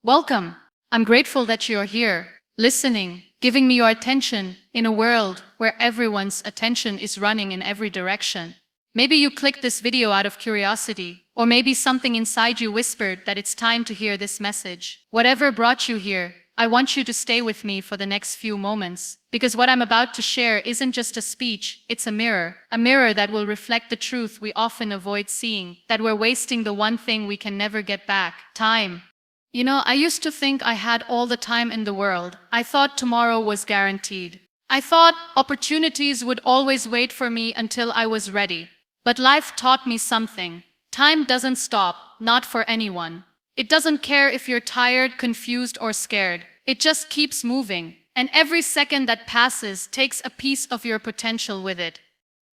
Welcome. I'm grateful that you're here, listening, giving me your attention in a world where everyone's attention is running in every direction. Maybe you clicked this video out of curiosity, or maybe something inside you whispered that it's time to hear this message. Whatever brought you here, I want you to stay with me for the next few moments, because what I'm about to share isn't just a speech, it's a mirror that will reflect the truth we often avoid seeing, that we're wasting the one thing we can never get back, time. I used to think I had all the time in the world. I thought tomorrow was guaranteed. I thought opportunities would always wait for me until I was ready. But life taught me something. Time doesn't stop, not for anyone. It doesn't care if you're tired, confused, or scared. It just keeps moving. And every second that passes takes a piece of your potential with it.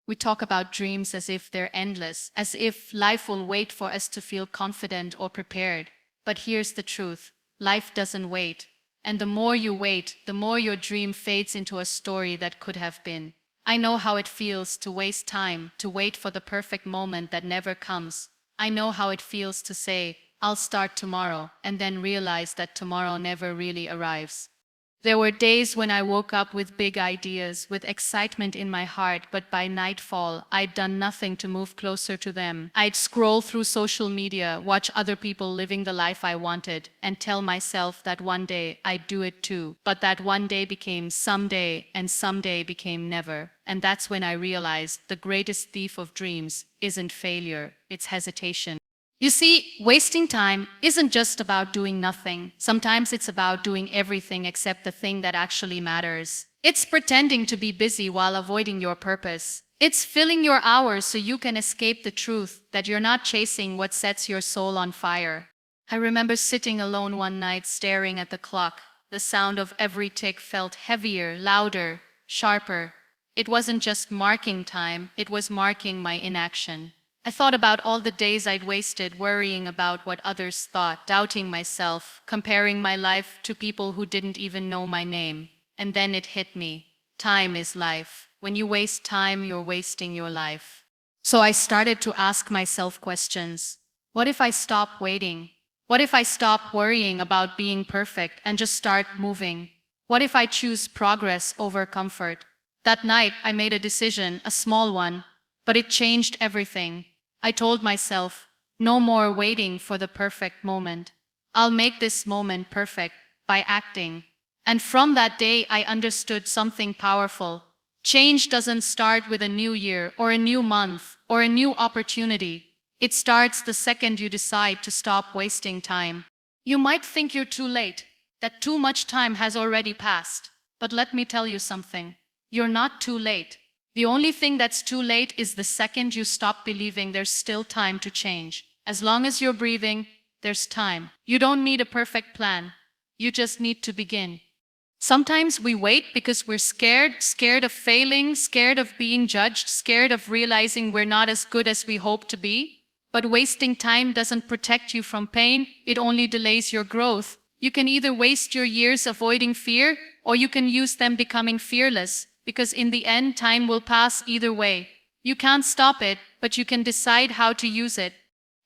We talk about dreams as if they're endless, as if life will wait for us to feel confident or prepared. But here's the truth. Life doesn't wait. And the more you wait, the more your dream fades into a story that could have been. I know how it feels to waste time, to wait for the perfect moment that never comes. I know how it feels to say, I'll start tomorrow, and then realize that tomorrow never really arrives. There were days when I woke up with big ideas, with excitement in my heart, but by nightfall, I'd done nothing to move closer to them. I'd scroll through social media, watch other people living the life I wanted, and tell myself that one day I'd do it too. But that one day became someday, and someday became never. And that's when I realized the greatest thief of dreams isn't failure, it's hesitation. You see, wasting time isn't just about doing nothing. Sometimes it's about doing everything except the thing that actually matters. It's pretending to be busy while avoiding your purpose. It's filling your hours so you can escape the truth that you're not chasing what sets your soul on fire. I remember sitting alone one night staring at the clock. The sound of every tick felt heavier, louder, sharper. It wasn't just marking time, it was marking my inaction. I thought about all the days I'd wasted worrying about what others thought, doubting myself, comparing my life to people who didn't even know my name. And then it hit me. Time is life. When you waste time, you're wasting your life. So I started to ask myself questions. What if I stop waiting? What if I stop worrying about being perfect and just start moving? What if I choose progress over comfort? That night, I made a decision, a small one, but it changed everything. I told myself, no more waiting for the perfect moment. I'll make this moment perfect by acting. And from that day, I understood something powerful. Change doesn't start with a new year or a new month or a new opportunity. It starts the second you decide to stop wasting time. You might think you're too late, that too much time has already passed. But let me tell you something. You're not too late. The only thing that's too late is the second you stop believing there's still time to change. As long as you're breathing, there's time. You don't need a perfect plan. You just need to begin. Sometimes we wait because we're scared of failing, scared of being judged, scared of realizing we're not as good as we hope to be. But wasting time doesn't protect you from pain, it only delays your growth. You can either waste your years avoiding fear, or you can use them becoming fearless. Because in the end, time will pass either way. You can't stop it, but you can decide how to use it.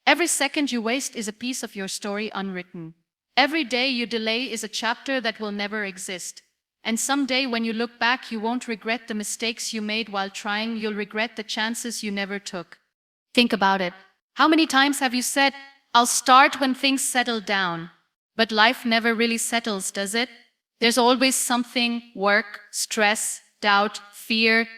Every second you waste is a piece of your story unwritten. Every day you delay is a chapter that will never exist. And someday when you look back, you won't regret the mistakes you made while trying, you'll regret the chances you never took. Think about it. How many times have you said, I'll start when things settle down? But life never really settles, does it? There's always something, work, stress, doubt, fear.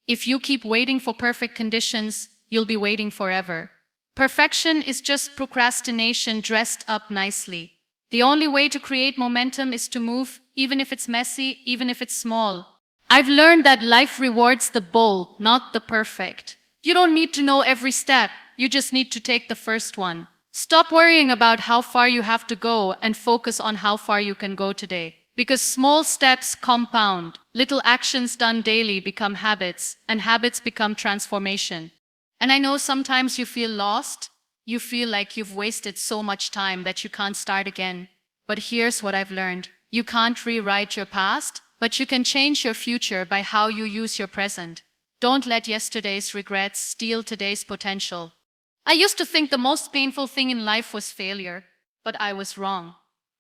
If you keep waiting for perfect conditions, you'll be waiting forever. Perfection is just procrastination dressed up nicely. The only way to create momentum is to move, even if it's messy, even if it's small. I've learned that life rewards the bold, not the perfect. You don't need to know every step, you just need to take the first one. Stop worrying about how far you have to go and focus on how far you can go today. Because small steps compound, little actions done daily become habits, and habits become transformation. And I know sometimes you feel lost, you feel like you've wasted so much time that you can't start again. But here's what I've learned. You can't rewrite your past, but you can change your future by how you use your present. Don't let yesterday's regrets steal today's potential. I used to think the most painful thing in life was failure, but I was wrong.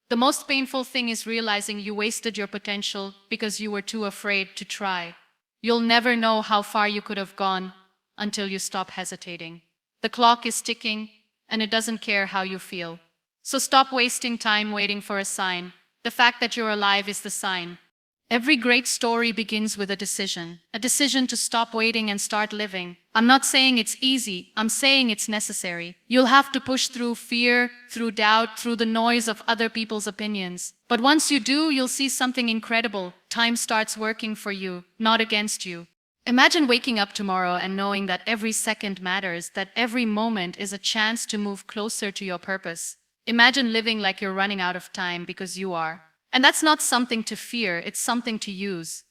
The most painful thing is realizing you wasted your potential because you were too afraid to try. You'll never know how far you could have gone until you stop hesitating. The clock is ticking, and it doesn't care how you feel. So stop wasting time waiting for a sign. The fact that you're alive is the sign. Every great story begins with a decision to stop waiting and start living. I'm not saying it's easy, I'm saying it's necessary. You'll have to push through fear, through doubt, through the noise of other people's opinions. But once you do, you'll see something incredible. Time starts working for you, not against you. Imagine waking up tomorrow and knowing that every second matters, that every moment is a chance to move closer to your purpose. Imagine living like you're running out of time because you are. And that's not something to fear, it's something to use.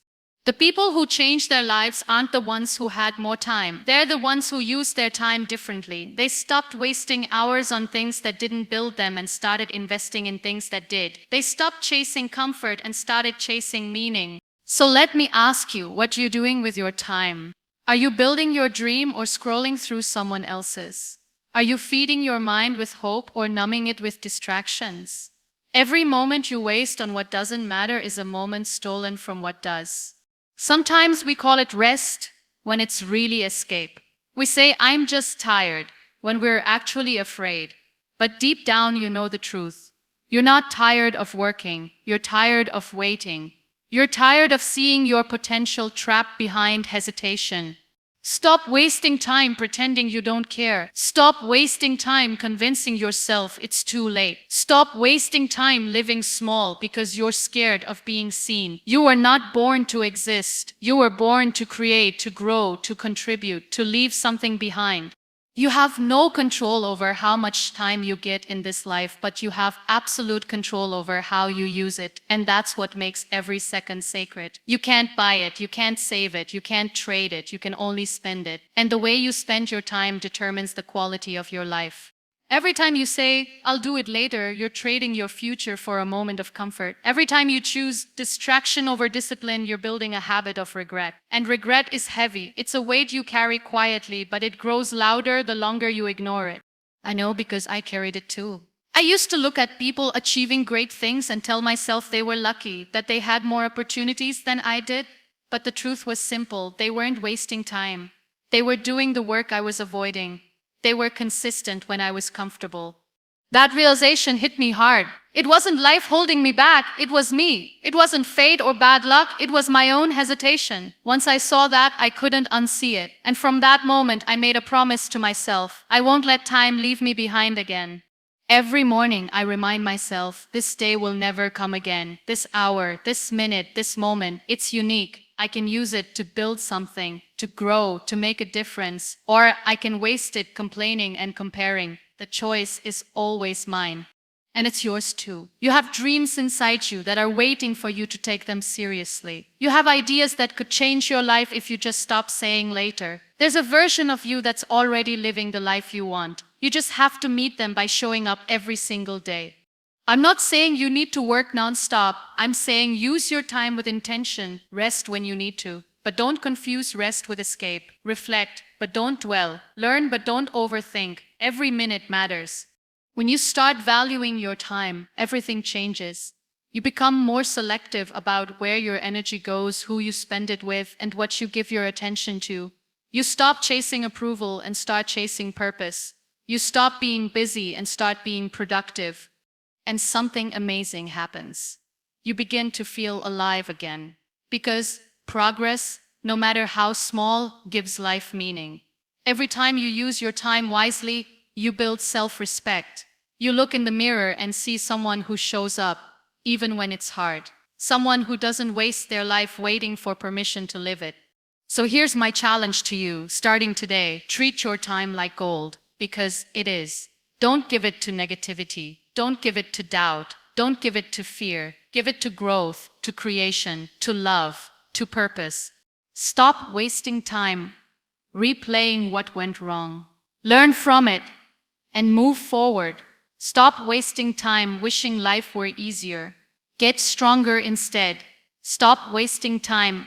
The people who change their lives aren't the ones who had more time. They're the ones who used their time differently. They stopped wasting hours on things that didn't build them and started investing in things that did. They stopped chasing comfort and started chasing meaning. So let me ask you, what you're doing with your time. Are you building your dream or scrolling through someone else's? Are you feeding your mind with hope or numbing it with distractions? Every moment you waste on what doesn't matter is a moment stolen from what does. Sometimes we call it rest when it's really escape. We say, I'm just tired, when we're actually afraid. But deep down, you know the truth. You're not tired of working, you're tired of waiting. You're tired of seeing your potential trapped behind hesitation. Stop wasting time pretending you don't care. Stop wasting time convincing yourself it's too late. Stop wasting time living small because you're scared of being seen. You were not born to exist. You were born to create, to grow, to contribute, to leave something behind. You have no control over how much time you get in this life, but you have absolute control over how you use it. And that's what makes every second sacred. You can't buy it, you can't save it, you can't trade it, you can only spend it. And the way you spend your time determines the quality of your life. Every time you say, I'll do it later, you're trading your future for a moment of comfort. Every time you choose distraction over discipline, you're building a habit of regret. And regret is heavy. It's a weight you carry quietly, but it grows louder the longer you ignore it. I know because I carried it too. I used to look at people achieving great things and tell myself they were lucky, that they had more opportunities than I did. But the truth was simple. They weren't wasting time. They were doing the work I was avoiding. They were consistent when I was comfortable. That realization hit me hard. It wasn't life holding me back, it was me. It wasn't fate or bad luck, it was my own hesitation. Once I saw that, I couldn't unsee it. And from that moment, I made a promise to myself. I won't let time leave me behind again. Every morning, I remind myself, this day will never come again. This hour, this minute, this moment, it's unique. I can use it to build something, to grow, to make a difference, or I can waste it complaining and comparing. The choice is always mine. And it's yours too. You have dreams inside you that are waiting for you to take them seriously. You have ideas that could change your life if you just stop saying later. There's a version of you that's already living the life you want. You just have to meet them by showing up every single day. I'm not saying you need to work nonstop. I'm saying use your time with intention. Rest when you need to. But don't confuse rest with escape. Reflect, but don't dwell. Learn, but don't overthink. Every minute matters. When you start valuing your time, everything changes. You become more selective about where your energy goes, who you spend it with, and what you give your attention to. You stop chasing approval and start chasing purpose. You stop being busy and start being productive. And something amazing happens. You begin to feel alive again. Because progress, no matter how small, gives life meaning. Every time you use your time wisely, you build self-respect. You look in the mirror and see someone who shows up, even when it's hard. Someone who doesn't waste their life waiting for permission to live it. So here's my challenge to you, starting today. Treat your time like gold, because it is. Don't give it to negativity. Don't give it to doubt. Don't give it to fear. Give it to growth, to creation, to love, to purpose. Stop wasting time replaying what went wrong. Learn from it and move forward. Stop wasting time wishing life were easier. Get stronger instead. Stop wasting time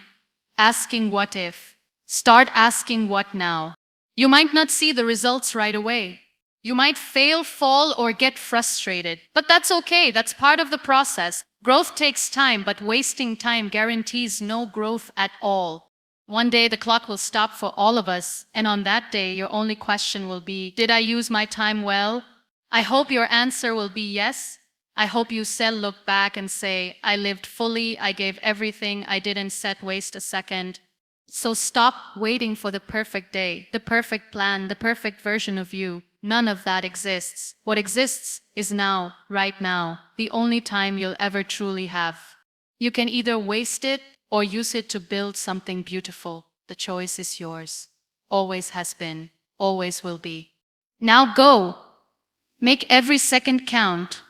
asking what if. Start asking what now. You might not see the results right away, You might fail, fall, or get frustrated, but that's okay. That's part of the process. Growth takes time, but wasting time guarantees no growth at all. One day the clock will stop for all of us, and on that day, your only question will be, did I use my time well? I hope your answer will be yes. I hope you look back and say, I lived fully, I gave everything, I didn't waste a second. So stop waiting for the perfect day, the perfect plan, the perfect version of you. None of that exists. What exists is now, right now, the only time you'll ever truly have. You can either waste it or use it to build something beautiful. The choice is yours. Always has been, always will be. Now go! Make every second count.